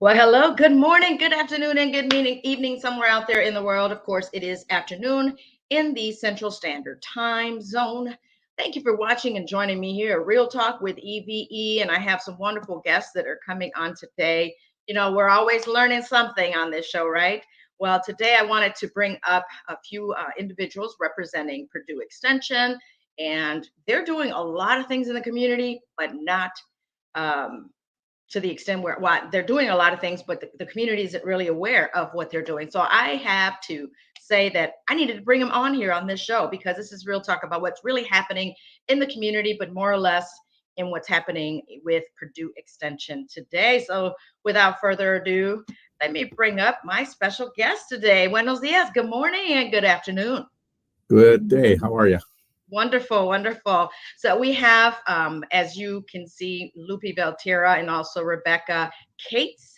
Well, hello, good morning, good afternoon, and good evening somewhere out there in the world. Of course, it is afternoon in the Central Standard Time Zone. Thank you for watching and joining me here at Real Talk with E.V.E. And I have some wonderful guests that are coming on today. You know, we're always learning something on this show, right? Well, today I wanted to bring up a few individuals representing Purdue Extension, and they're doing a lot of things in the community, but not um, to the extent where they're doing a lot of things, but the community isn't really aware of what they're doing. So I have to say that I needed to bring them on here on this show because this is real talk about what's really happening in the community, but more or less in what's happening with Purdue Extension today. So without further ado, let me bring up my special guest today. Buenos dias, good morning and good afternoon. Good day. How are you? Wonderful, wonderful. So we have, as you can see, Lupe Valtierra and also Rebecca Koetz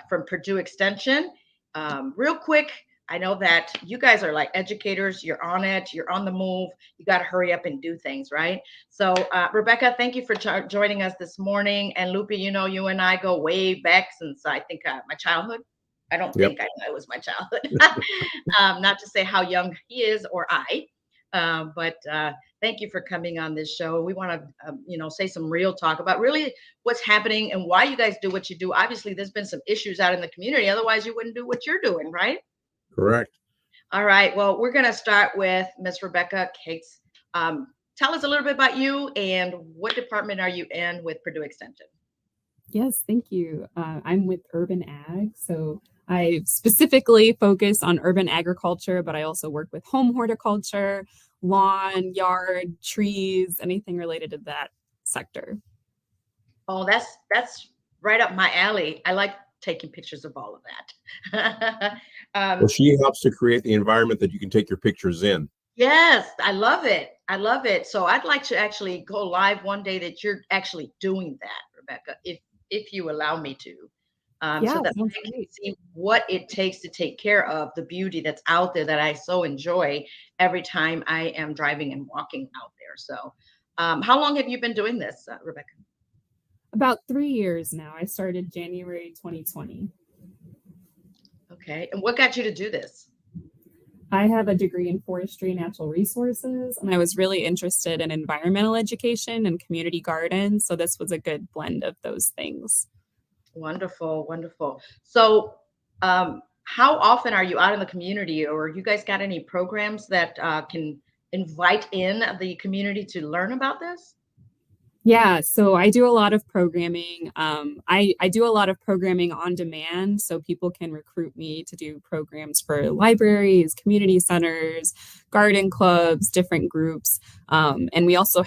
from Purdue Extension. Real quick, I know that you guys are like educators. You're on it. You're on the move. You got to hurry up and do things, right? So, Rebecca, thank you for joining us this morning. And Lupe, you know, you and I go way back since I think my childhood. I don't think I know it was my childhood. Not to say how young he is or I. But thank you for coming on this show. We want to, say some real talk about really what's happening and why you guys do what you do. Obviously, there's been some issues out in the community. Otherwise, you wouldn't do what you're doing, right? Correct. All right. Well, we're going to start with Miss Rebecca Koetz. Tell us a little bit about you and what department are you in with Purdue Extension? Yes, thank you. I'm with Urban Ag. So I specifically focus on urban agriculture, but I also work with home horticulture, lawn, yard, trees, anything related to that sector. Oh, that's right up my alley. I like taking pictures of all of that. Well, she helps to create the environment that you can take your pictures in. Yes, I love it. I love it. So I'd like to actually go live one day that you're actually doing that, Rebecca, if you allow me to. So that I can see what it takes to take care of the beauty that's out there that I so enjoy every time I am driving and walking out there. So how long have you been doing this, Rebecca? About 3 years now. I started January 2020. Okay. And what got you to do this? I have a degree in forestry and natural resources, and I was really interested in environmental education and community gardens. So this was a good blend of those things. Wonderful, wonderful. So how often are you out in the community, or you guys got any programs that can invite in the community to learn about this? Yeah, so I do a lot of programming. I do a lot of programming on demand, so people can recruit me to do programs for libraries, community centers, garden clubs, different groups. And we also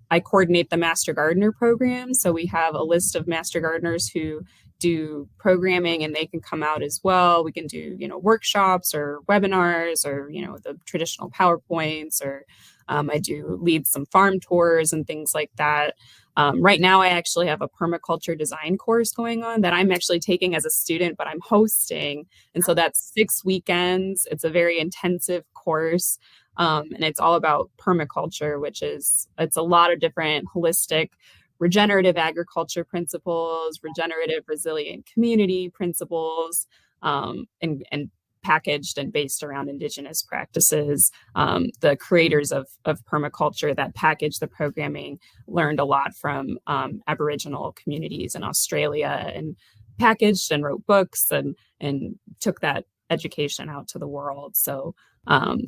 I coordinate the Master Gardener program. So we have a list of Master Gardeners who do programming and they can come out as well. We can do, workshops or webinars or, the traditional PowerPoints or I do lead some farm tours and things like that. Right now, I actually have a permaculture design course going on that I'm actually taking as a student, but I'm hosting. And so that's 6 weekends. It's a very intensive course. And it's all about permaculture, it's a lot of different holistic regenerative agriculture principles, regenerative resilient community principles, and packaged and based around indigenous practices. The creators of permaculture that packaged the programming learned a lot from Aboriginal communities in Australia and packaged and wrote books and took that education out to the world. So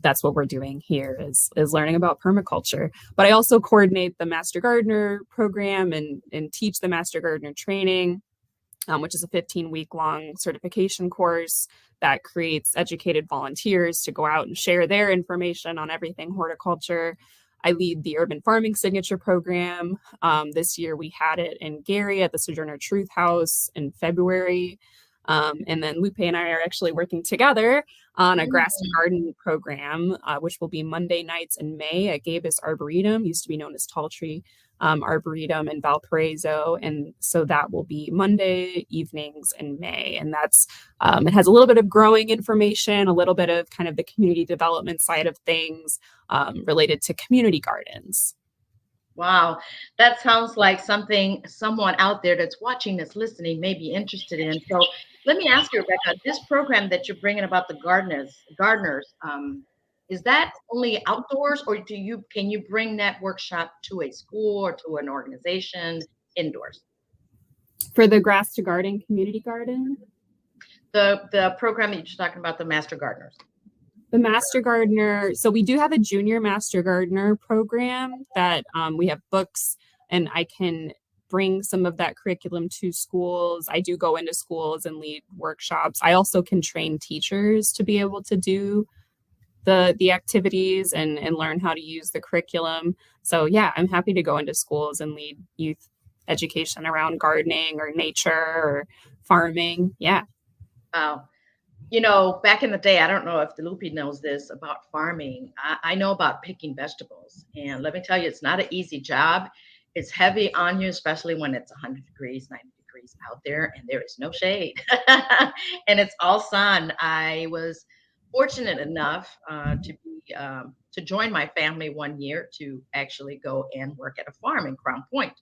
that's what we're doing here is learning about permaculture. But I also coordinate the Master Gardener program and teach the Master Gardener training, which is a 15-week long certification course that creates educated volunteers to go out and share their information on everything horticulture. I lead the Urban Farming Signature Program. This year we had it in Gary at the Sojourner Truth House in February. And then Lupe and I are actually working together on a grass and garden program, which will be Monday nights in May at Gabus Arboretum, used to be known as Tall Tree Arboretum in Valparaiso. And so that will be Monday evenings in May. And that's, it has a little bit of growing information, a little bit of kind of the community development side of things related to community gardens. Wow, that sounds like something someone out there that's watching, that's listening, may be interested in. So let me ask you, Rebecca, this program that you're bringing about the gardeners, is that only outdoors, or can you bring that workshop to a school or to an organization indoors? For the Grass to Garden community garden, The program that you're just talking about, the Master Gardeners. the Master Gardener. So we do have a junior Master Gardener program that we have books, and I can bring some of that curriculum to schools. I do go into schools and lead workshops. I also can train teachers to be able to do the activities and learn how to use the curriculum. So yeah, I'm happy to go into schools and lead youth education around gardening or nature or farming. Yeah. Wow. You know, back in the day, I don't know if the Lupe knows this about farming. I know about picking vegetables. And let me tell you, it's not an easy job. It's heavy on you, especially when it's 100 degrees, 90 degrees out there and there is no shade. And it's all sun. I was fortunate enough to join my family one year to actually go and work at a farm in Crown Point,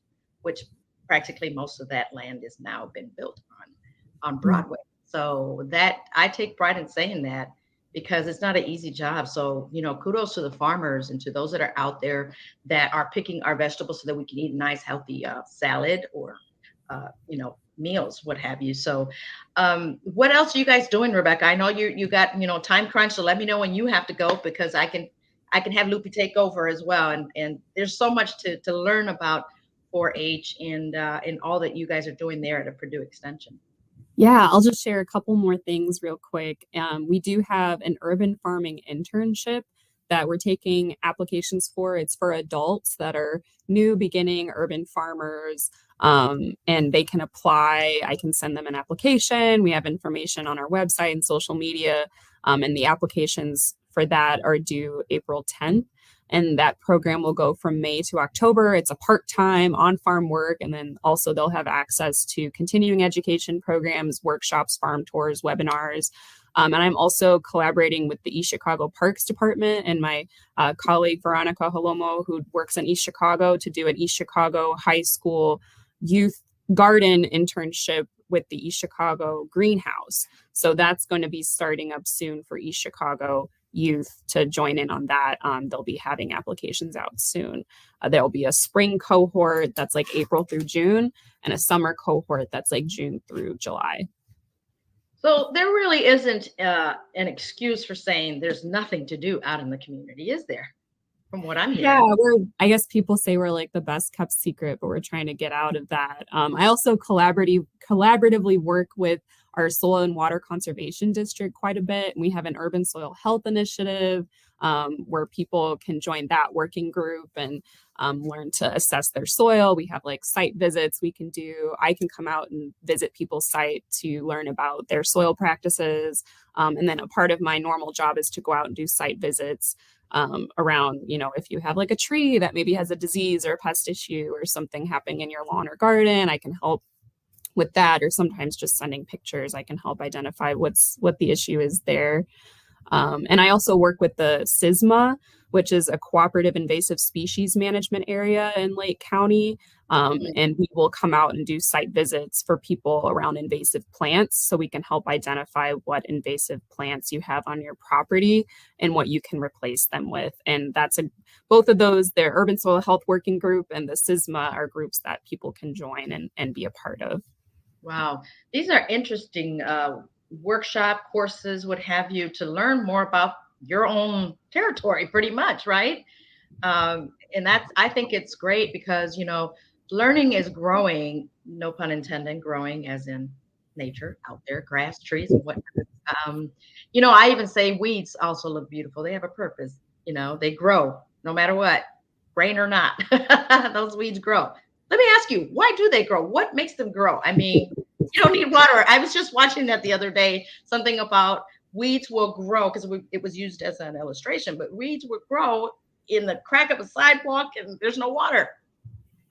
which practically most of that land is now been built on Broadway. So that I take pride in saying that, because it's not an easy job. So, you know, kudos to the farmers and to those that are out there that are picking our vegetables so that we can eat a nice, healthy salad or, you know, meals, what have you. So what else are you guys doing, Rebecca? I know you got, you know, time crunch. So let me know when you have to go, because I can have Lupe take over as well. And there's so much to learn about 4-H and all that you guys are doing there at a Purdue Extension. Yeah, I'll just share a couple more things real quick. We do have an urban farming internship that we're taking applications for. It's for adults that are new beginning urban farmers, and they can apply. I can send them an application. We have information on our website and social media, and the applications for that are due April 10th. And that program will go from May to October. It's a part-time on-farm work. And then also they'll have access to continuing education programs, workshops, farm tours, webinars. And I'm also collaborating with the East Chicago Parks Department and my colleague, Veronica Holomo, who works in East Chicago, to do an East Chicago High School youth garden internship with the East Chicago Greenhouse. So that's going to be starting up soon for East Chicago youth to join in on that. They'll be having applications out soon. There'll be a spring cohort that's like April through June, and a summer cohort that's like June through July. So there really isn't an excuse for saying there's nothing to do out in the community, is there? From what I'm hearing. Yeah, I guess people say we're like the best kept secret, but we're trying to get out of that. I also collaboratively work with our soil and water conservation district quite a bit. And we have an urban soil health initiative where people can join that working group and learn to assess their soil. We have like site visits we can do. I can come out and visit people's site to learn about their soil practices. And then a part of my normal job is to go out and do site visits around, you know, if you have like a tree that maybe has a disease or a pest issue or something happening in your lawn or garden, I can help with that. Or sometimes just sending pictures, I can help identify what the issue is there. And I also work with the SISMA, which is a cooperative invasive species management area in Lake County. And we will come out and do site visits for people around invasive plants, so we can help identify what invasive plants you have on your property and what you can replace them with. And that's both of those, their Urban Soil Health Working Group and the SISMA, are groups that people can join and be a part of. Wow. These are interesting workshop courses, what have you, to learn more about your own territory, pretty much, right? And I think it's great because, you know, learning is growing, no pun intended, growing as in nature out there, grass, trees, and whatnot. You know, I even say weeds also look beautiful. They have a purpose. You know, they grow no matter what, rain or not. Those weeds grow. Let me ask you, why do they grow? What makes them grow? I mean, you don't need water. I was just watching that the other day, something about weeds will grow, because it was used as an illustration, but weeds will grow in the crack of a sidewalk and there's no water.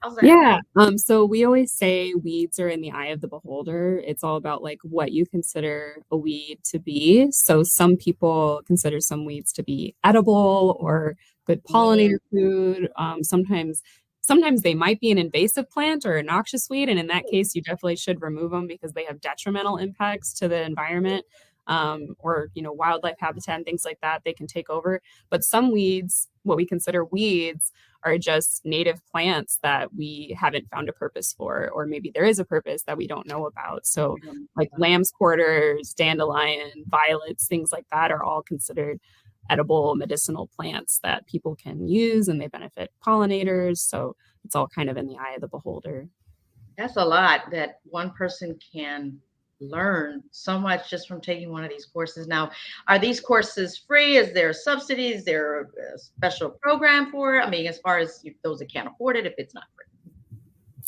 How's that? Yeah. So we always say weeds are in the eye of the beholder. It's all about like what you consider a weed to be. So some people consider some weeds to be edible or good pollinator food. Sometimes sometimes they might be an invasive plant or a noxious weed. And in that case, you definitely should remove them because they have detrimental impacts to the environment, or, wildlife habitat and things like that. They can take over. But some weeds, what we consider weeds, are just native plants that we haven't found a purpose for, or maybe there is a purpose that we don't know about. So like lamb's quarters, dandelion, violets, things like that are all considered edible medicinal plants that people can use, and they benefit pollinators. So it's all kind of in the eye of the beholder. That's a lot that one person can learn so much just from taking one of these courses. Now, are these courses free? Is there subsidies? Is there a special program for it? I mean, as far as those that can't afford it, if it's not free.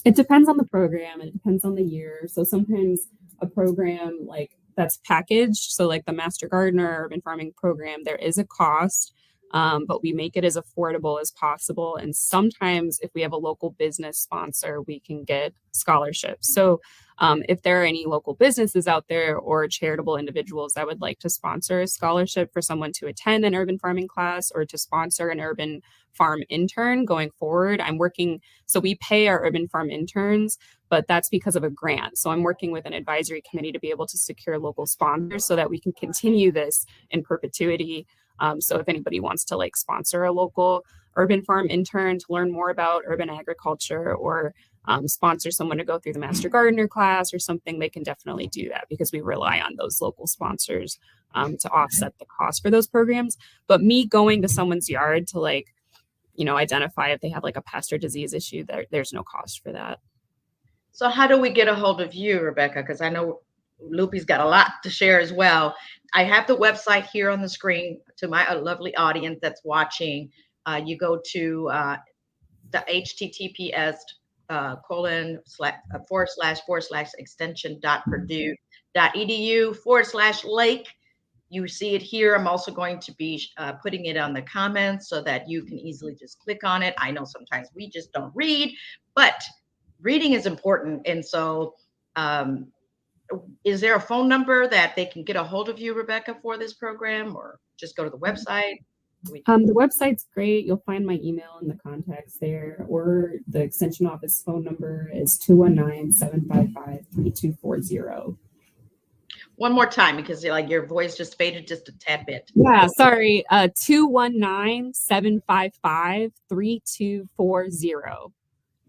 It depends on the program. It depends on the year. So sometimes a program like that's packaged, so like the Master Gardener Urban Farming program, there is a cost, but we make it as affordable as possible. And sometimes if we have a local business sponsor, we can get scholarships. So if there are any local businesses out there or charitable individuals that would like to sponsor a scholarship for someone to attend an urban farming class or to sponsor an urban farm intern going forward, so we pay our urban farm interns, but that's because of a grant. So I'm working with an advisory committee to be able to secure local sponsors so that we can continue this in perpetuity. So if anybody wants to like sponsor a local urban farm intern to learn more about urban agriculture, or sponsor someone to go through the Master Gardener class or something, they can definitely do that because we rely on those local sponsors to offset the cost for those programs. But me going to someone's yard to identify if they have like a pest or disease issue, there's no cost for that. So how do we get a hold of you, Rebecca? Because I know Lupe's got a lot to share as well. I have the website here on the screen to my lovely audience that's watching. You go to the https://extension.purdue.edu/lake. You see it here. I'm also going to be putting it on the comments so that you can easily just click on it. I know sometimes we just don't read, but reading is important. And so is there a phone number that they can get a hold of you, Rebecca, for this program, or just go to the website? The website's great. You'll find my email in the contacts there, or the extension office phone number is 219-755-3240. One more time, because your voice just faded just a tad bit. Yeah, sorry. 219-755-3240.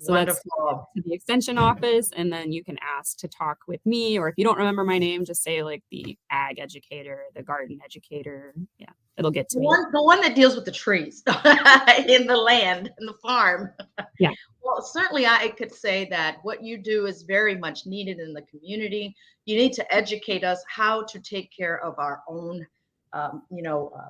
So wonderful. That's to the extension office, and then you can ask to talk with me, or if you don't remember my name, just say like the ag educator, the garden educator. Yeah, it'll get to me. The one that deals with the trees in the land, in the farm. Yeah. Well, certainly I could say that what you do is very much needed in the community. You need to educate us how to take care of our own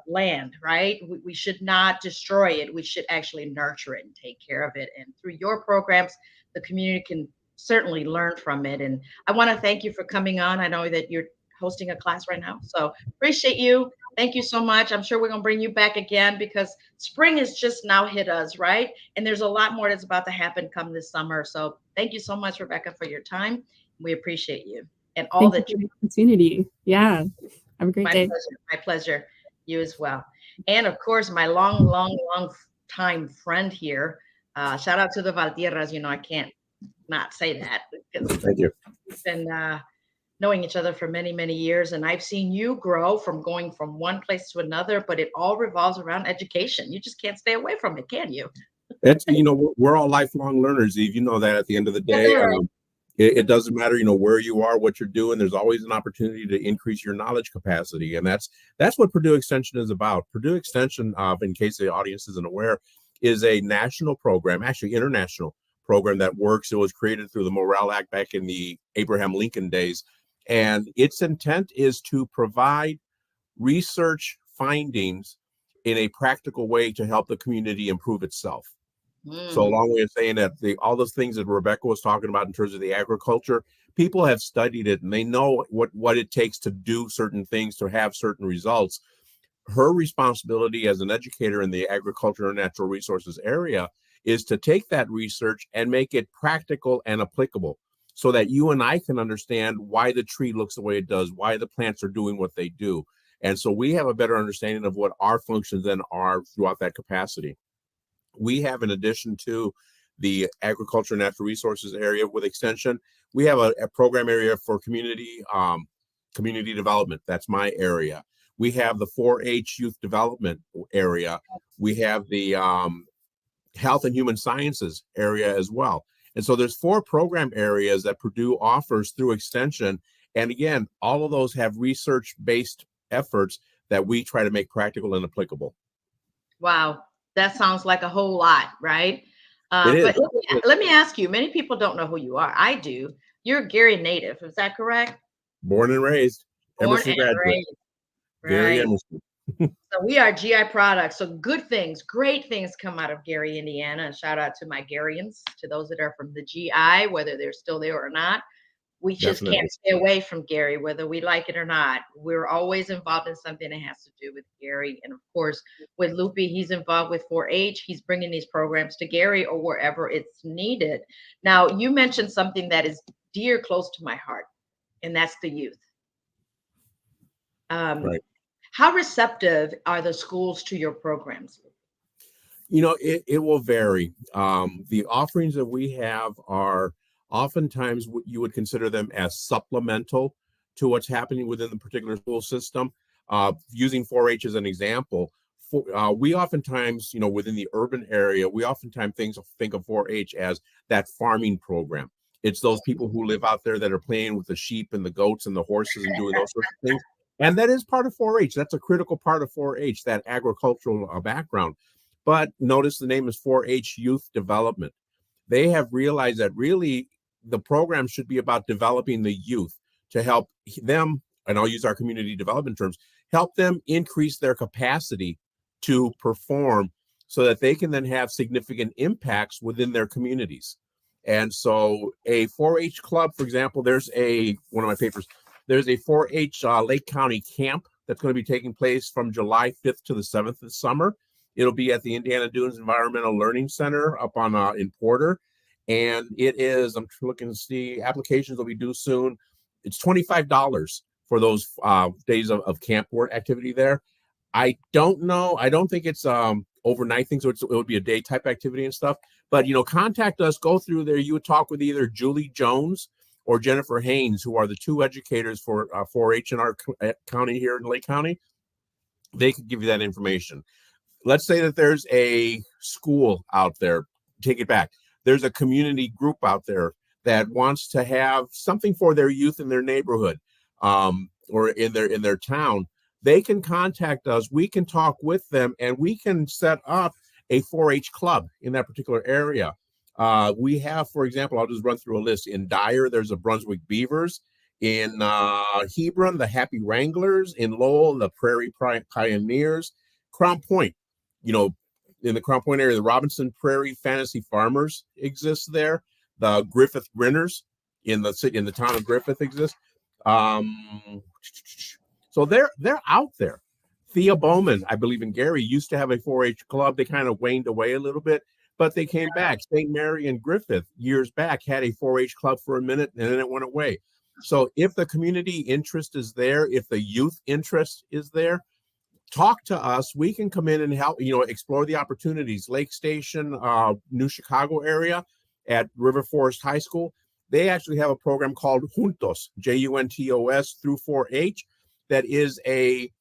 land, right? We should not destroy it. We should actually nurture it and take care of it. And through your programs, the community can certainly learn from it. And I want to thank you for coming on. I know that you're hosting a class right now, so appreciate you. Thank you so much. I'm sure we're going to bring you back again because spring has just now hit us, right? And there's a lot more that's about to happen come this summer. So thank you so much, Rebecca, for your time. We appreciate you and all that you opportunity. Yeah. Have a great day. My pleasure. You as well. And of course, my long time friend here. Shout out to the Valtierras. I can't not say that. Thank you. We've been knowing each other for many, many years. And I've seen you grow from going from one place to another, but it all revolves around education. You just can't stay away from it, can you? That's, we're all lifelong learners, Eve. You know that at the end of the day. It doesn't matter, where you are, what you're doing. There's always an opportunity to increase your knowledge capacity. And that's what Purdue Extension is about. Purdue Extension, in case the audience isn't aware, is a national program, actually international program that works. It was created through the Morale Act back in the Abraham Lincoln days. And its intent is to provide research findings in a practical way to help the community improve itself. So a long way of saying that all those things that Rebecca was talking about in terms of the agriculture, people have studied it and they know what it takes to do certain things to have certain results. Her responsibility as an educator in the agriculture and natural resources area is to take that research and make it practical and applicable so that you and I can understand why the tree looks the way it does, why the plants are doing what they do. And so we have a better understanding of what our functions then are throughout that capacity. We have, in addition to the agriculture and natural resources area with Extension. We have a program area for community development. That's my area. We have the 4-H youth development area. We have the health and human sciences area as well. And so there's 4 program areas that Purdue offers through Extension. And again, all of those have research-based efforts that we try to make practical and applicable. Wow, that sounds like a whole lot, right? It is. But let me ask you, many people don't know who you are. I do. You're a Gary native, is that correct? Born and raised. Born Emerson and graduate. raised. Gary Right. Emerson. So we are GI products. So good things, great things come out of Gary, Indiana. And shout out to my Garyans, to those that are from the GI, whether they're still there or not. We just Definitely. can't stay away from Gary, whether we like it or not. We're always involved in something that has to do with Gary. And of course, with Lupe, he's involved with 4-H. He's bringing these programs to Gary or wherever it's needed. Now, you mentioned something that is dear close to my heart, and that's the youth. Right. How receptive are the schools to your programs? You know, it will vary. The offerings that we have are oftentimes what you would consider them as supplemental to what's happening within the particular school system. Using 4-H as an example, we oftentimes, you know, within the urban area, we oftentimes think of 4-H as that farming program. It's those people who live out there that are playing with the sheep and the goats and the horses and doing those sorts of things. And that is part of 4-H. That's a critical part of 4-H, that agricultural background. But notice the name is 4-H Youth Development. They have realized that really the program should be about developing the youth to help them, and I'll use our community development terms, help them increase their capacity to perform so that they can then have significant impacts within their communities. And so a 4-H club, for example, there's one of my papers, there's a 4-H Lake County camp that's going to be taking place from July 5th to the 7th this summer. It'll be at the Indiana Dunes Environmental Learning Center up on in Porter. And it is, I'm looking to see, applications will be due soon. It's $25 for those days of camp work activity there. I don't know. I don't think it's overnight thing, so it would be a day type activity and stuff. But, you know, contact us, go through there. You would talk with either Julie Jones or Jennifer Haynes, who are the 2 educators for 4-H in our county here in Lake County. They could give you that information. Let's say that there's a school out there, take it back. There's a community group out there that wants to have something for their youth in their neighborhood or in their town. They can contact us. We can talk with them, and we can set up a 4-H club in that particular area. We have, for example, I'll just run through a list. In Dyer, there's a Brunswick Beavers. In Hebron, the Happy Wranglers. In Lowell, the Prairie Pioneers. Crown Point, you know, in the Crown Point area, the Robinson Prairie Fantasy Farmers exists there. The Griffith Grinners in the town of Griffith exists. So they're out there. Thea Bowman, I believe in Gary, used to have a 4-H club. They kind of waned away a little bit, but they came back. St. Mary and Griffith years back had a 4-H club for a minute, and then it went away. So if the community interest is there, if the youth interest is there, talk to us. We can come in and help, you know, explore the opportunities. Lake Station, New Chicago area at River Forest High School, they actually have a program called Juntos, Juntos through 4-H, that is a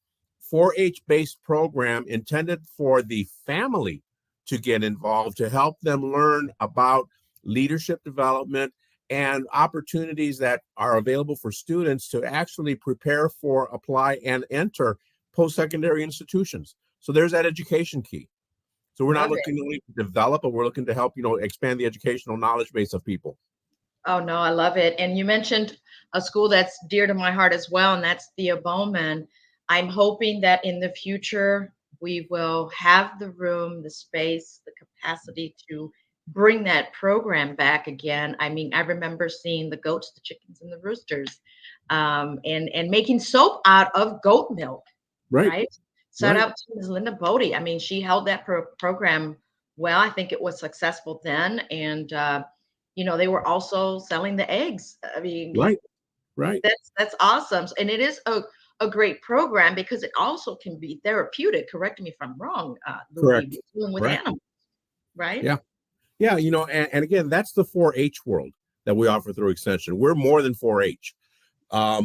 4-H based program intended for the family to get involved, to help them learn about leadership development and opportunities that are available for students to actually prepare for, apply, and enter post-secondary institutions. So there's that education key. So we're not looking only to develop, but we're looking to help, you know, expand the educational knowledge base of people. Oh, no, I love it. And you mentioned a school that's dear to my heart as well, and that's Thea Bowman. I'm hoping that in the future, we will have the room, the space, the capacity to bring that program back again. I mean, I remember seeing the goats, the chickens, and the roosters, and making soap out of goat milk. Right. Shout out to Ms. Linda Bodie. I mean, she held that program well. I think it was successful then. And, you know, they were also selling the eggs. I mean, right. That's awesome. And it is a great program because it also can be therapeutic. Correct me if I'm wrong. Correct. With animals, right? Yeah. Yeah, and again, that's the 4-H world that we offer through Extension. We're more than 4-H.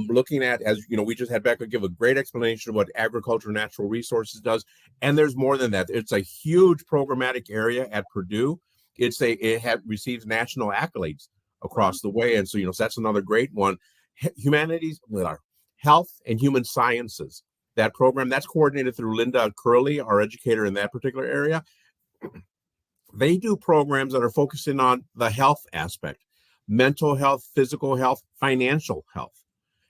Looking at, as you know, we just had Becca give a great explanation of what agriculture and natural resources does, and there's more than that. It's a huge programmatic area at Purdue. Receives national accolades across the way, and so so that's another great one. Humanities, health and human sciences. That program that's coordinated through Linda Curley, our educator in that particular area. They do programs that are focusing on the health aspect, mental health, physical health, financial health.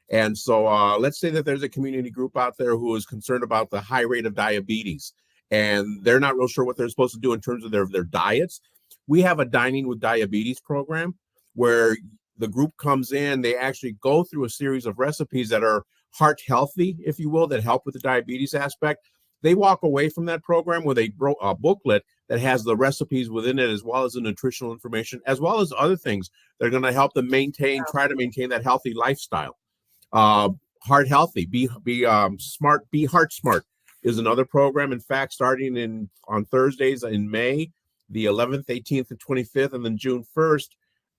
And so let's say that there's a community group out there who is concerned about the high rate of diabetes, and they're not real sure what they're supposed to do in terms of their diets. We have a Dining with Diabetes program where the group comes in, they actually go through a series of recipes that are heart healthy, if you will, that help with the diabetes aspect. They walk away from that program with a booklet that has the recipes within it, as well as the nutritional information, as well as other things that are going to help them try to maintain that healthy lifestyle. Heart Healthy, be smart, be heart smart is another program. In fact, starting on Thursdays in May, the 11th, 18th, and 25th, and then June 1st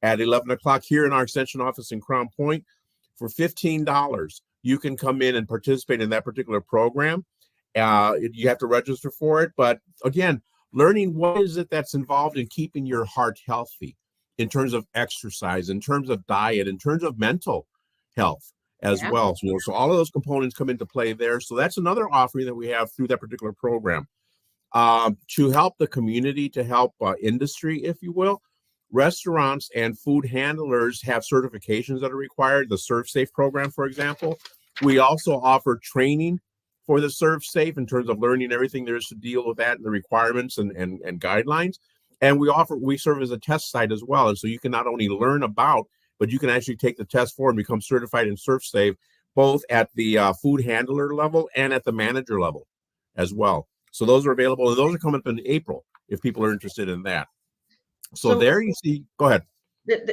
at 11 o'clock here in our extension office in Crown Point. For $15, you can come in and participate in that particular program. You have to register for it, but again, learning what is it that's involved in keeping your heart healthy in terms of exercise, in terms of diet, in terms of mental health as well. So all of those components come into play there. So that's another offering that we have through that particular program. To help the community, to help industry, if you will, restaurants and food handlers have certifications that are required. The Serve Safe program, for example. We also offer training for the Serve Safe in terms of learning everything there is to deal with that and the requirements and guidelines. And we serve as a test site as well. And so you can not only learn about, but you can actually take the test for and become certified in Serve Safe, both at the food handler level and at the manager level as well. So those are available, and those are coming up in April if people are interested in that. So there you see, go ahead.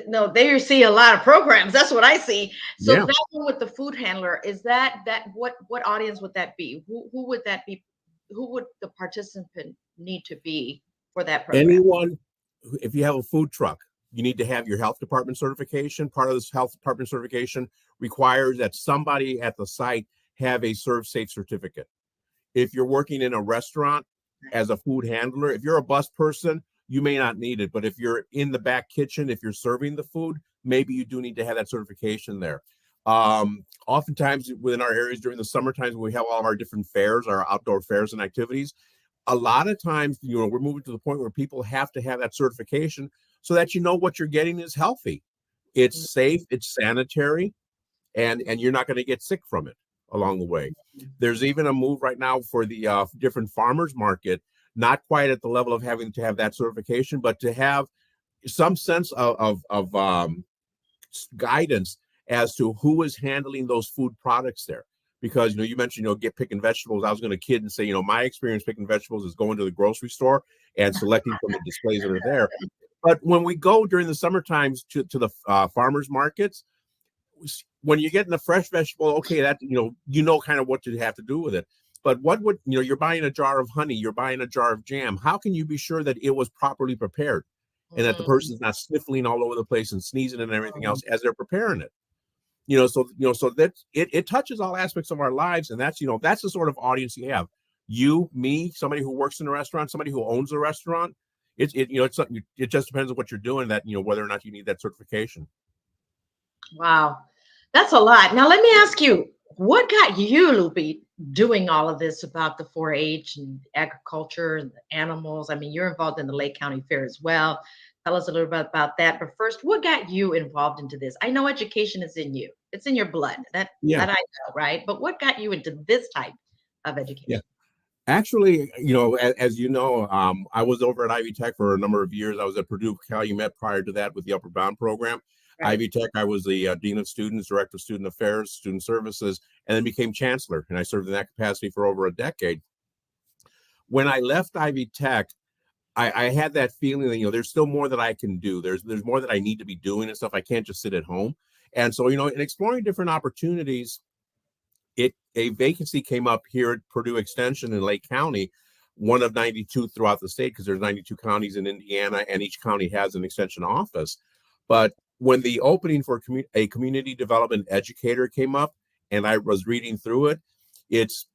No, there you see a lot of programs. That's what I see. So Yeah. that one with the food handler, is that what audience would that be? Who would that be? Who would the participant need to be for that program? Anyone, if you have a food truck, you need to have your health department certification. Part of this health department certification requires that somebody at the site have a Serve Safe certificate. If you're working in a restaurant as a food handler, if you're a bus person, you may not need it. But if you're in the back kitchen, if you're serving the food, maybe you do need to have that certification there. Oftentimes within our areas during the summer times, when we have all of our different fairs, our outdoor fairs and activities, a lot of times, we're moving to the point where people have to have that certification so that what you're getting is healthy. It's safe, it's sanitary, and you're not going to get sick from it along the way. There's even a move right now for the different farmers market, not quite at the level of having to have that certification, but to have some sense of guidance as to who is handling those food products there. Because you mentioned get picking vegetables. I was going to kid and say my experience picking vegetables is going to the grocery store and selecting from the displays that are there. But when we go during the summer times to the farmers markets, when you're getting a fresh vegetable, okay, that kind of what you have to do with it. But what would you're buying a jar of honey, you're buying a jar of jam. How can you be sure that it was properly prepared and that the person's not sniffling all over the place and sneezing and everything else as they're preparing it? So that it touches all aspects of our lives, and that's the sort of audience you have. You, me, somebody who works in a restaurant, somebody who owns a restaurant. It's something. It just depends on what you're doing. That whether or not you need that certification. Wow, that's a lot. Now let me ask you, what got you, Lupe, doing all of this about the 4-H and agriculture and the animals? I mean, you're involved in the Lake County Fair as well. Tell us a little bit about that. But first, what got you involved into this? I know education is in you. It's in your blood. That I know, right? But what got you into this type of education? Yeah. Actually, as you know, I was over at Ivy Tech for a number of years. I was at Purdue Calumet prior to that with the Upper Bound program. Right. Ivy Tech, I was the Dean of Students, Director of Student Affairs, Student Services, and then became Chancellor. And I served in that capacity for over a decade. When I left Ivy Tech, I had that feeling that, there's still more that I can do. There's more that I need to be doing and stuff. I can't just sit at home. And so, in exploring different opportunities, a vacancy came up here at Purdue Extension in Lake County one of 92 throughout the state, because there's 92 counties in Indiana, and each county has an extension office. But when the opening for a community development educator came up, and I was reading through it, it's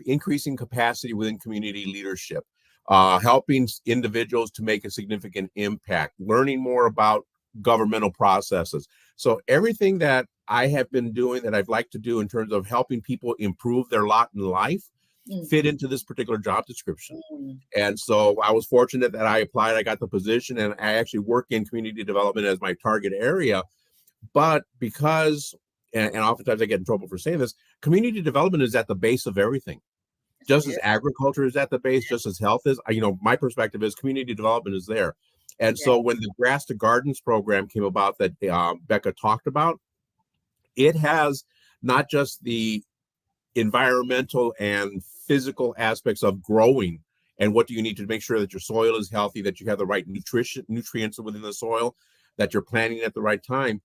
increasing capacity within community leadership, helping individuals to make a significant impact, learning more about governmental processes. So everything that I have been doing that I'd like to do in terms of helping people improve their lot in life fit into this particular job description. And so I was fortunate that I applied, I got the position, and I actually work in community development as my target area. But because, and oftentimes I get in trouble for saying this, community development is at the base of everything. Just as agriculture is at the base, just as health is, my perspective is community development is there. And so when the Grass to Gardens program came about that Becca talked about, it has not just the environmental and physical aspects of growing and what do you need to make sure that your soil is healthy, that you have the right nutrients within the soil, that you're planting at the right time.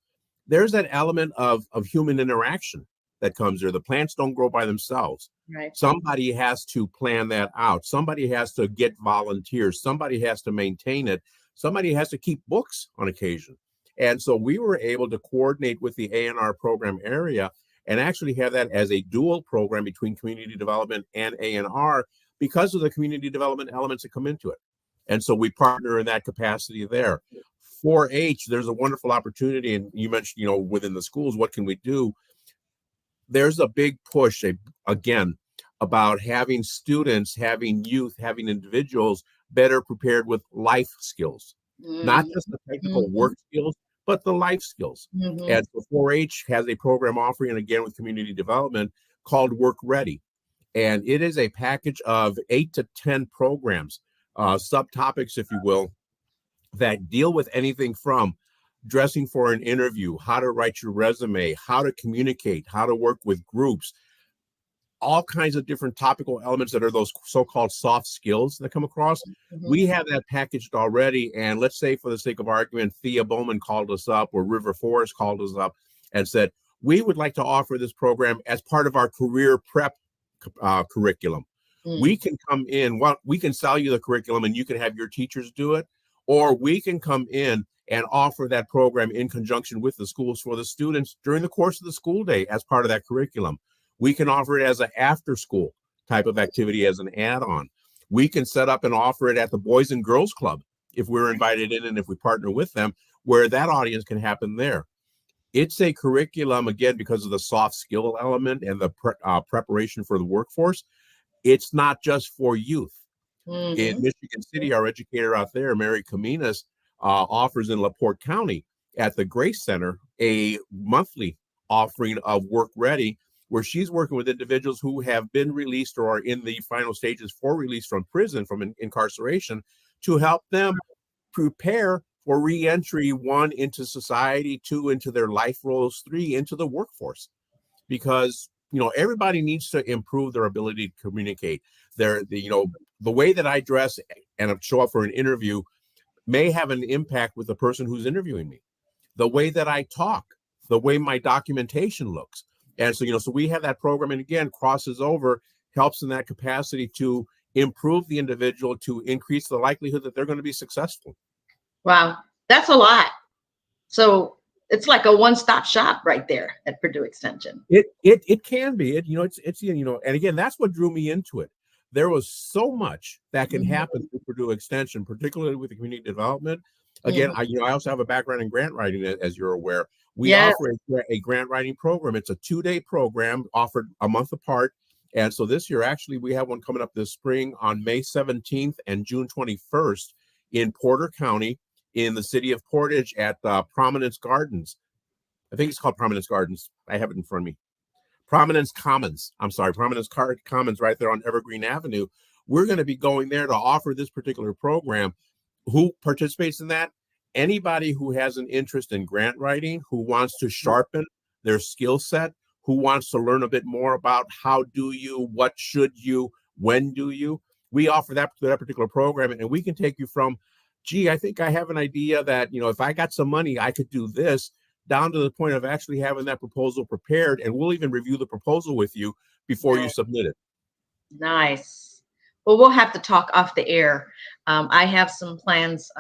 There's that element of human interaction that comes there. The plants don't grow by themselves. Right. Somebody has to plan that out. Somebody has to get volunteers. Somebody has to maintain it. Somebody has to keep books on occasion. And so we were able to coordinate with the A&R program area and actually have that as a dual program between community development and A&R because of the community development elements that come into it. And so we partner in that capacity there. 4-H, there's a wonderful opportunity. And you mentioned, within the schools, what can we do? There's a big push, again, about having students, having youth, having individuals better prepared with life skills, not just the technical work skills, but the life skills. And so 4-H has a program offering, again, with community development called Work Ready. And it is a package of 8 to 10 programs, subtopics, if you will, that deal with anything from dressing for an interview, how to write your resume, how to communicate, how to work with groups, all kinds of different topical elements that are those so-called soft skills that come across. We have that packaged already. And let's say, for the sake of argument, Thea Bowman called us up, or River Forest called us up and said, we would like to offer this program as part of our career prep curriculum. We can come in, we can sell you the curriculum and you can have your teachers do it, or we can come in and offer that program in conjunction with the schools for the students during the course of the school day as part of that curriculum. We can offer it as an after-school type of activity as an add-on. We can set up and offer it at the Boys and Girls Club if we're invited in and if we partner with them, where that audience can happen there. It's a curriculum, again, because of the soft skill element and the preparation for the workforce. It's not just for youth. In Michigan City, our educator out there, Mary Caminas, offers in LaPorte County at the Grace Center a monthly offering of Work Ready, where she's working with individuals who have been released or are in the final stages for release from prison, from incarceration, to help them prepare for reentry, 1, into society, 2, into their life roles, 3, into the workforce. Because, everybody needs to improve their ability to communicate. The way that I dress and show up for an interview may have an impact with the person who's interviewing me. The way that I talk, the way my documentation looks. And so, we have that program, and again, crosses over, helps in that capacity to improve the individual, to increase the likelihood that they're going to be successful. Wow, that's a lot. So it's like a one-stop shop right there at Purdue Extension. It can be. It's and again, that's what drew me into it. There was so much that can happen through Purdue Extension, particularly with the community development. Again, I also have a background in grant writing, as you're aware. We offer a grant writing program. It's a 2-day program offered a month apart. And so this year, actually, we have one coming up this spring on May 17th and June 21st in Porter County, in the city of Portage, at Prominence Gardens. I think it's called Prominence Gardens. I have it in front of me. Prominence Commons. I'm sorry, Prominence Commons, right there on Evergreen Avenue. We're going to be going there to offer this particular program. Who participates in that? Anybody who has an interest in grant writing, who wants to sharpen their skill set, who wants to learn a bit more about how do you, what should you, when do you. We offer that particular program, and we can take you from, gee, I think I have an idea that, if I got some money, I could do this, down to the point of actually having that proposal prepared. And we'll even review the proposal with you before you submit it. Nice. Well, we'll have to talk off the air. I have some plans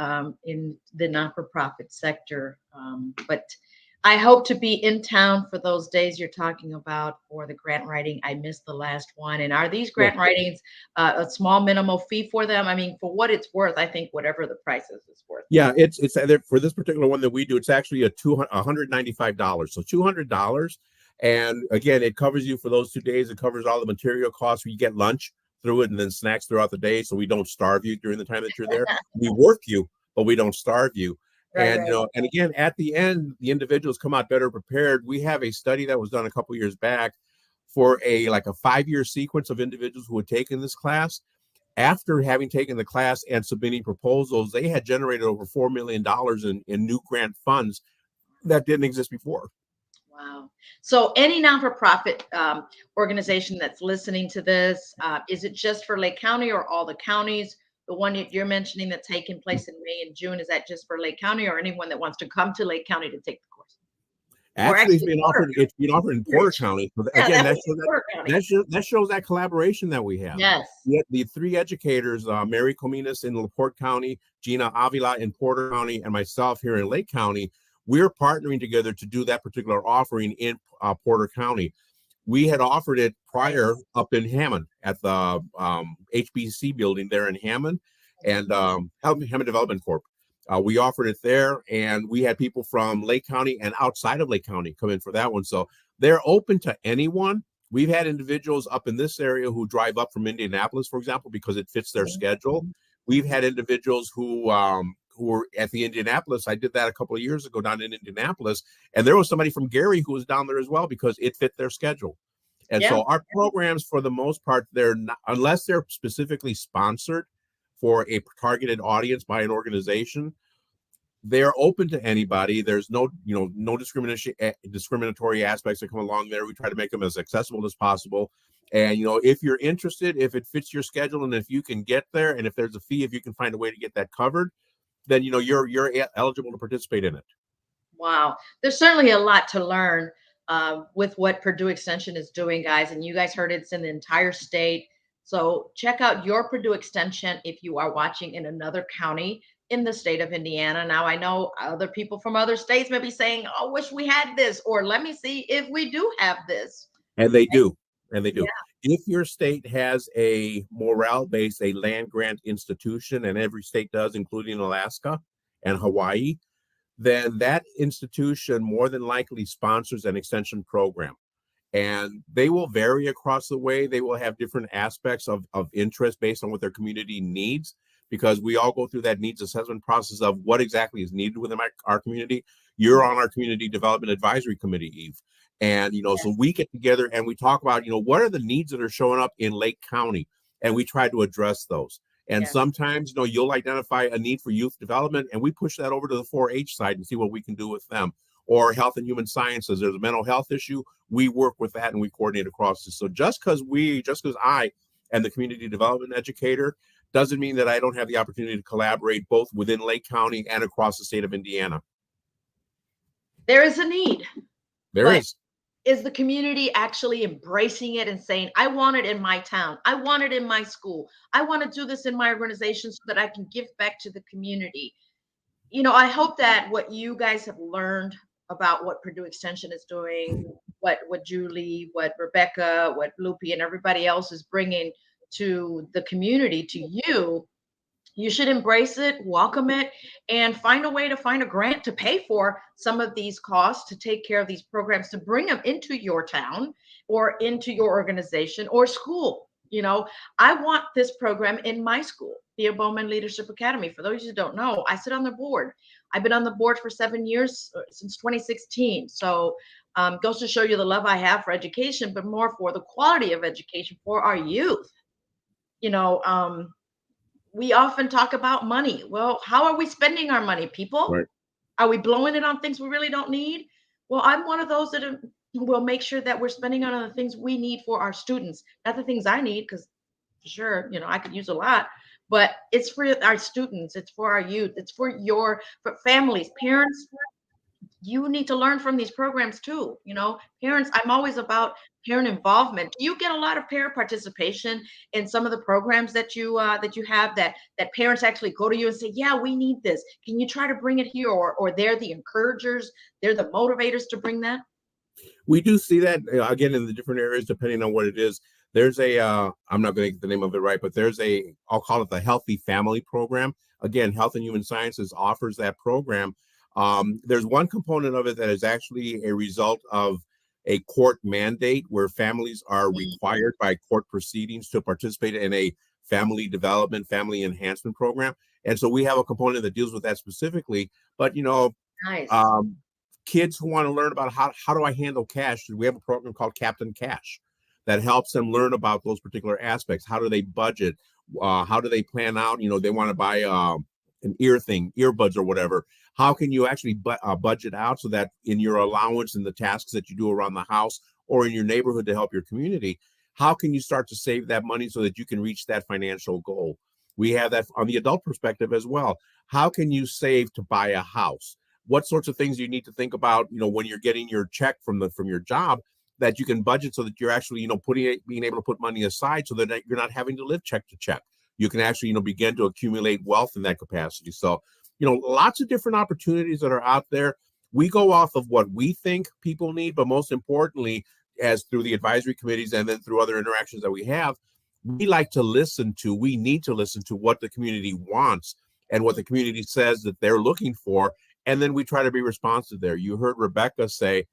in the not-for-profit sector, but I hope to be in town for those days you're talking about for the grant writing. I missed the last one. And are these Yeah. grant writings a small minimal fee for them? I mean, for what it's worth, I think whatever the price is worth. Yeah, it's for this particular one that we do, it's actually $195. So $200. And again, it covers you for those 2 days. It covers all the material costs. You get lunch through it and then snacks throughout the day. So we don't starve you during the time that you're there. We work you, but we don't starve you. Right, And and again, at the end, the individuals come out better prepared. We have a study that was done a couple years back for a 5-year sequence of individuals who had taken this class. After having taken the class and submitting proposals, they had generated over $4 million in new grant funds that didn't exist before. Wow. So any non-for-profit organization that's listening to this, is it just for Lake County or all the counties? The one you're mentioning that's taking place in May and June, is that just for Lake County or anyone that wants to come to Lake County to take the course? Actually, it's being offered in Porter County. So again, that shows that collaboration that we have. Yes. The 3 educators, Mary Cominas in LaPorte County, Gina Avila in Porter County, and myself here in Lake County, we're partnering together to do that particular offering in Porter County. We had offered it prior up in Hammond at the HBC building there in Hammond and Hammond Development Corp. We offered it there, and we had people from Lake County and outside of Lake County come in for that one. So they're open to anyone. We've had individuals up in this area who drive up from Indianapolis, for example, because it fits their schedule. We've had individuals who were at the Indianapolis. I did that a couple of years ago down in Indianapolis, and there was somebody from Gary who was down there as well because it fit their schedule. And so our programs, for the most part, they're not, unless they're specifically sponsored for a targeted audience by an organization, they're open to anybody. There's no discriminatory aspects that come along there. We try to make them as accessible as possible. And if you're interested, if it fits your schedule, and if you can get there, and if there's a fee, if you can find a way to get that covered, then you're eligible to participate in it. Wow, there's certainly a lot to learn with what Purdue Extension is doing, guys. And you guys heard it's in the entire state. So check out your Purdue Extension if you are watching in another county in the state of Indiana. Now, I know other people from other states may be saying, "Oh, wish we had this," or "Let me see if we do have this." And they do. And they do. Yeah. If your state has a morale-based, a land grant institution, and every state does, including Alaska and Hawaii, then that institution more than likely sponsors an extension program. And they will vary across the way. They will have different aspects of interest based on what their community needs, because we all go through that needs assessment process of what exactly is needed within our community. You're on our Community Development Advisory Committee, Eve. And, so we get together and we talk about, what are the needs that are showing up in Lake County? And we try to address those. And sometimes, you'll identify a need for youth development, and we push that over to the 4-H side and see what we can do with them. Or health and human sciences, there's a mental health issue, we work with that and we coordinate across this. So just because I am the community development educator doesn't mean that I don't have the opportunity to collaborate both within Lake County and across the state of Indiana. There is a need. There is. Is the community actually embracing it and saying, I want it in my town, I want it in my school, I want to do this in my organization so that I can give back to the community? I hope that what you guys have learned about what Purdue Extension is doing, what Julie, what Rebecca, what Lupe, and everybody else is bringing to the community, to you should embrace it, welcome it, and find a way to find a grant to pay for some of these costs, to take care of these programs, to bring them into your town or into your organization or school. I want this program in my school, the Bowman Leadership Academy. For those who don't know, I sit on the board. I've been on the board for 7 years, since 2016. So goes to show you the love I have for education, but more for the quality of education for our youth. We often talk about money. Well, how are we spending our money, people? Right. Are we blowing it on things we really don't need? Well, I'm one of those that will make sure that we're spending on the things we need for our students, not the things I need, because for sure, I could use a lot, but it's for our students. It's for our youth. It's for families, parents. you need to learn from these programs too. Parents, I'm always about parent involvement. Do you get a lot of parent participation in some of the programs that you have, that parents actually go to you and say, yeah, we need this, can you try to bring it here? Or they're the encouragers, they're the motivators to bring that? We do see that again in the different areas, depending on what it is. There's I'm not going to get the name of it right, but I'll call it the Healthy Family Program. Again, Health and Human Sciences offers that program. There's one component of it that is actually a result of a court mandate where families are required by court proceedings to participate in a family development, family enhancement program. And so we have a component that deals with that specifically. But, Nice. Kids who want to learn about how do I handle cash, we have a program called Captain Cash that helps them learn about those particular aspects. How do they budget? How do they plan out? They want to buy an earbuds or whatever. How can you actually budget out so that in your allowance and the tasks that you do around the house or in your neighborhood to help your community, how can you start to save that money so that you can reach that financial goal? We have that on the adult perspective as well. How can you save to buy a house? What sorts of things do you need to think about, when you're getting your check from your job, that you can budget so that you're actually, being able to put money aside so that you're not having to live check to check. You can actually, begin to accumulate wealth in that capacity. So, lots of different opportunities that are out there. We go off of what we think people need, but most importantly, as through the advisory committees and then through other interactions that we need to listen to what the community wants and what the community says that they're looking for. And then we try to be responsive there. You heard Rebecca say,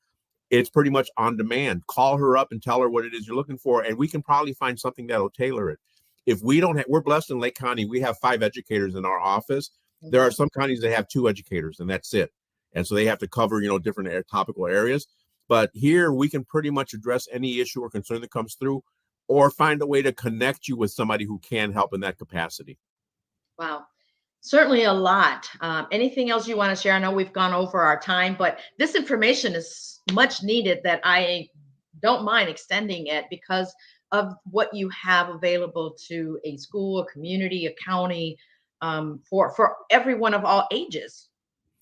it's pretty much on demand. Call her up and tell her what it is you're looking for, and we can probably find something that'll tailor it. If we don't we're blessed in Lake County, we have 5 educators in our office. There are some counties that have 2 educators, and that's it. And so they have to cover, different topical areas. But here we can pretty much address any issue or concern that comes through, or find a way to connect you with somebody who can help in that capacity. Wow. Certainly a lot. Anything else you want to share? I know we've gone over our time, but this information is much needed that I don't mind extending it because of what you have available to a school, a community, a county, for everyone of all ages.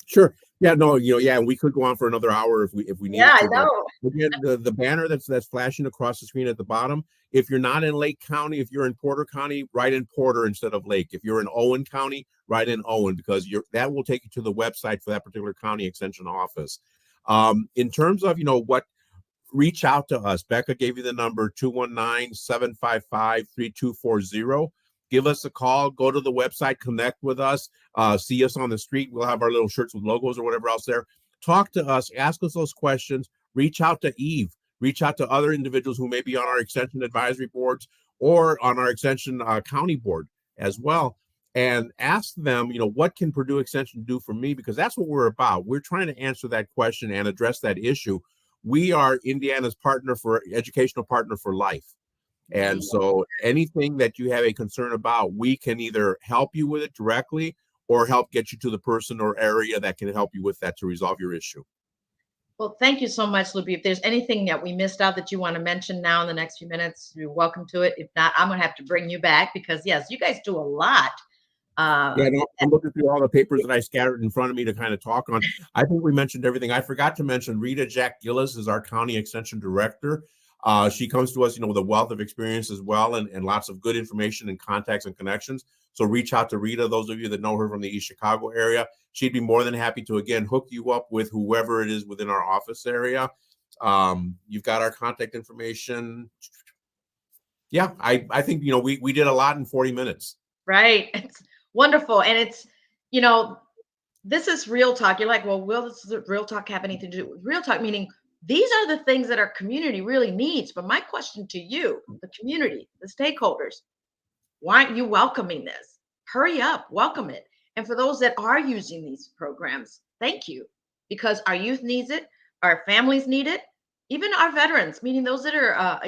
Sure. Yeah, no, and we could go on for another hour if we needed Yeah, to. I know. But again, the banner that's flashing across the screen at the bottom, if you're not in Lake County, if you're in Porter County, write in Porter instead of Lake. If you're in Owen County, write in Owen, because that will take you to the website for that particular county extension office. In terms of, reach out to us. Becca gave you the number 219-755-3240. Give us a call, go to the website, connect with us, see us on the street. We'll have our little shirts with logos or whatever else there. Talk to us, ask us those questions, reach out to E.V.E, reach out to other individuals who may be on our extension advisory boards or on our extension county board as well. And ask them, what can Purdue Extension do for me? Because that's what we're about. We're trying to answer that question and address that issue. We are Indiana's educational partner for life. And so anything that you have a concern about, we can either help you with it directly or help get you to the person or area that can help you with that to resolve your issue. Well, thank you so much, Lupe. If there's anything that we missed out that you want to mention now in the next few minutes, you're welcome to it. If not, I'm going to have to bring you back because, yes, you guys do a lot. I'm looking through all the papers that I scattered in front of me to kind of talk on. I think we mentioned everything. I forgot to mention Rita Jack Gillis is our county extension director. She comes to us, with a wealth of experience as well, and lots of good information and contacts and connections. So reach out to Rita. Those of you that know her from the East Chicago area, she'd be more than happy to, again, hook you up with whoever it is within our office area. You've got our contact information. Yeah, I think, we did a lot in 40 minutes. Right. It's wonderful. And it's, this is real talk. You're like, well, will this real talk have anything to do with real talk? Meaning these are the things that our community really needs. But my question to you, the community, the stakeholders, why aren't you welcoming this? Hurry up, welcome it. And for those that are using these programs, thank you, because our youth needs it, our families need it, even our veterans, meaning those that are,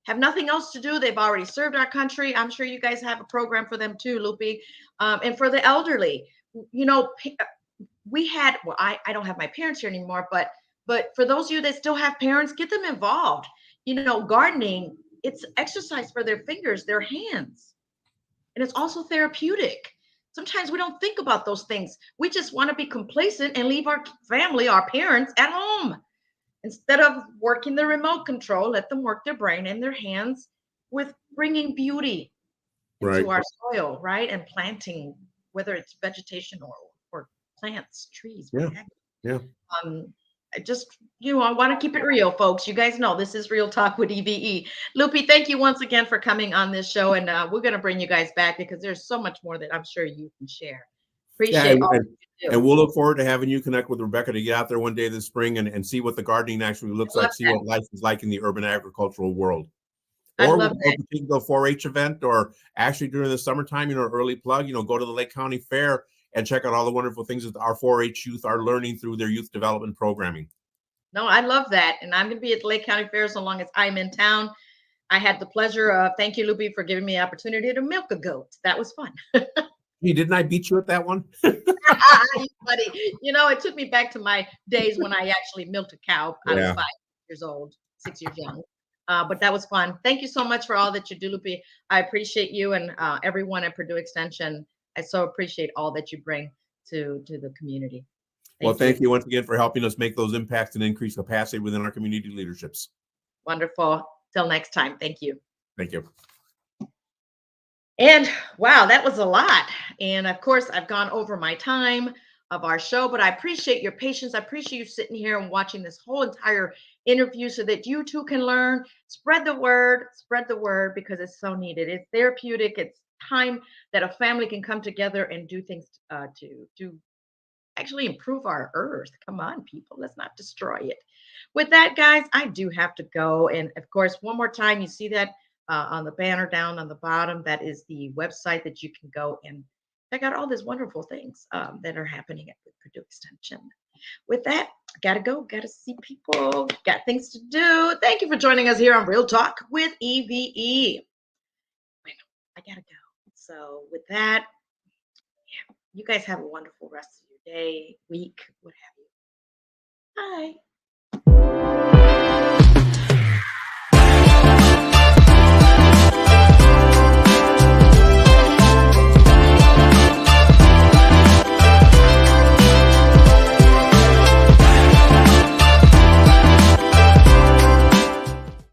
have nothing else to do. They've already served our country. I'm sure you guys have a program for them too, Lupe. And for the elderly, we had, well, I don't have my parents here anymore, but for those of you that still have parents, get them involved. Gardening, it's exercise for their fingers, their hands, and it's also therapeutic. Sometimes we don't think about those things. We just want to be complacent and leave our family, our parents at home. Instead of working the remote control, let them work their brain and their hands with bringing beauty Right. into our soil, right? And planting, whether it's vegetation or plants, trees, what Yeah. have Yeah. you. I just, I want to keep it real, folks. You guys know this is Real Talk with E.V.E. Lupe, thank you once again for coming on this show. And we're going to bring you guys back because there's so much more that I'm sure you can share. Yeah, Appreciate all that you do. and we'll look forward to having you connect with Rebecca to get out there one day this spring and see what the gardening actually looks I like, love see that. what life is like in the urban agricultural world. I Or love that. we can go 4-H event, or actually during the summertime, early plug, go to the Lake County Fair and check out all the wonderful things that our 4-H youth are learning through their youth development programming. No, I love that. And I'm going to be at the Lake County Fair so long as I'm in town. I had the pleasure of, thank you, Lupe, for giving me the opportunity to milk a goat. That was fun. Hey, didn't I beat you at that one? You buddy. It took me back to my days when I actually milked a cow. I was 5 years old, 6 years young. But that was fun. Thank you so much for all that you do, Lupe. I appreciate you and everyone at Purdue Extension. I so appreciate all that you bring to the community. Thank you once again for helping us make those impacts and increase capacity within our community leaderships. Wonderful. Till next time. Thank you. Thank you. And wow, that was a lot. And of course, I've gone over my time of our show, but I appreciate your patience. I appreciate you sitting here and watching this whole entire interview so that you too can learn. Spread the word because it's so needed. It's therapeutic. It's time that a family can come together and do things to actually improve our earth. Come on, people, let's not destroy it. With that, guys, I do have to go. And of course, one more time, you see that on the banner down on the bottom. That is the website that you can go and check out all these wonderful things that are happening at Purdue Extension. With that, gotta go, gotta see people, got things to do. Thank you for joining us here on Real Talk with E.V.E. I gotta go. So with that, you guys have a wonderful rest of your day, week, what have you. Bye.